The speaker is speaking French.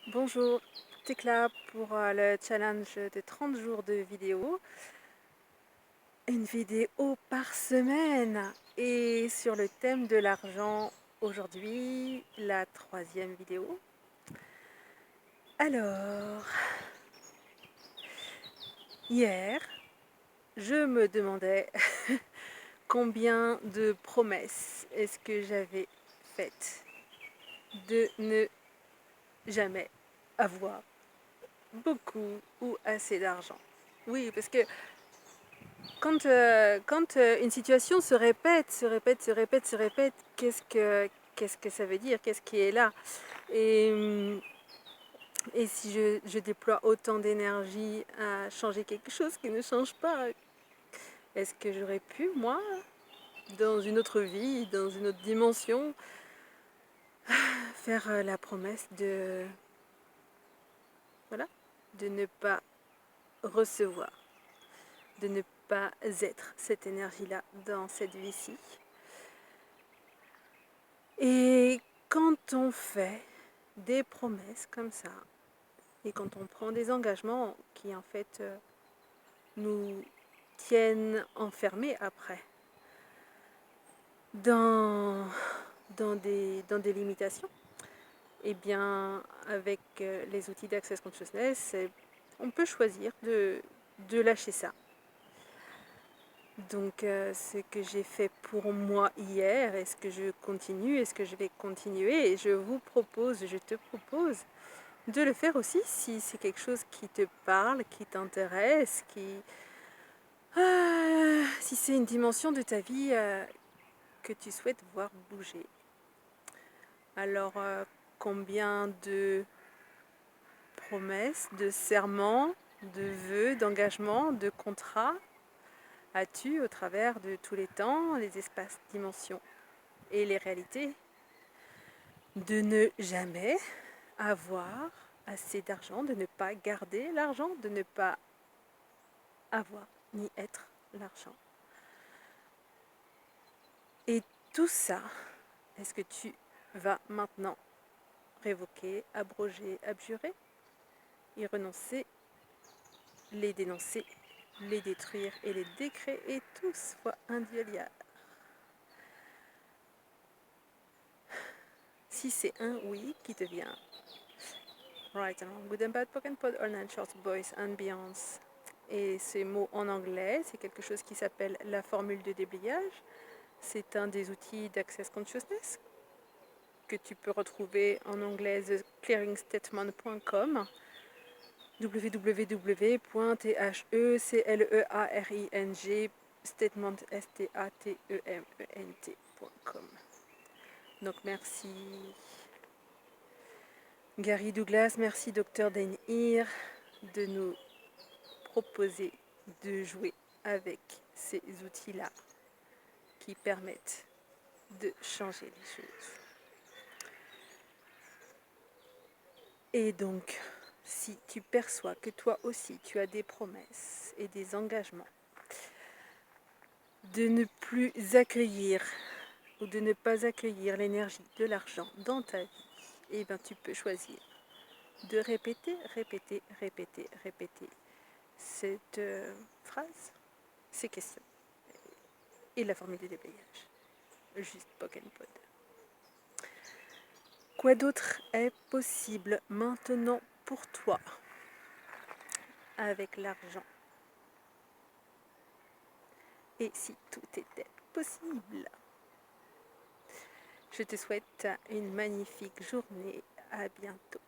Bonjour, Tecla pour le challenge de 30 jours de vidéo. Une vidéo par semaine et sur le thème de l'argent aujourd'hui, la 3e vidéo. Alors, hier, je me demandais combien de promesses est-ce que j'avais faites de ne jamais avoir beaucoup ou assez d'argent. Oui, parce que quand une situation se répète, qu'est-ce que ça veut dire? Qu'est-ce qui est là? Et, et si je déploie autant d'énergie à changer quelque chose qui ne change pas, est-ce que j'aurais pu, moi, dans une autre vie, dans une autre dimension, faire la promesse voilà, de ne pas recevoir, de ne pas être cette énergie-là dans cette vie-ci? Et quand on fait des promesses comme ça, et quand on prend des engagements qui en fait nous tiennent enfermés après, dans, dans des limitations, et bien avec les outils d'Access Consciousness, on peut choisir de lâcher ça. Donc ce que j'ai fait pour moi hier, est-ce que je continue, est-ce que je vais continuer? Et je vous propose, je te propose de le faire aussi si c'est quelque chose qui te parle, qui t'intéresse, si c'est une dimension de ta vie que tu souhaites voir bouger. Alors combien de promesses, de serments, de vœux, d'engagements, de contrats as-tu au travers de tous les temps, les espaces, dimensions et les réalités de ne jamais avoir assez d'argent, de ne pas garder l'argent, de ne pas avoir ni être l'argent? Et tout ça, est-ce que tu vas maintenant révoquer, abroger, abjurer, y renoncer, les dénoncer, les détruire et les décréer tous fois un dieu? Si c'est un oui qui te vient, right and wrong, good and bad, pock and pod, all nine shorts, boys and beyonds. Et ces mots en anglais, c'est quelque chose qui s'appelle la formule de déblayage. C'est un des outils d'Access Consciousness que tu peux retrouver en anglais theclearingstatement.com, www.theclearing statement.com. Donc merci Gary Douglas, merci Dr. Dain Heer de nous proposer de jouer avec ces outils-là qui permettent de changer les choses. Et donc, si tu perçois que toi aussi tu as des promesses et des engagements de ne plus accueillir ou de ne pas accueillir l'énergie de l'argent dans ta vie, eh bien tu peux choisir de répéter cette phrase, ces questions et la formule de déblayage. Juste pock and pod. Quoi d'autre est possible maintenant pour toi avec l'argent? Et si tout était possible? Je te souhaite une magnifique journée. À bientôt.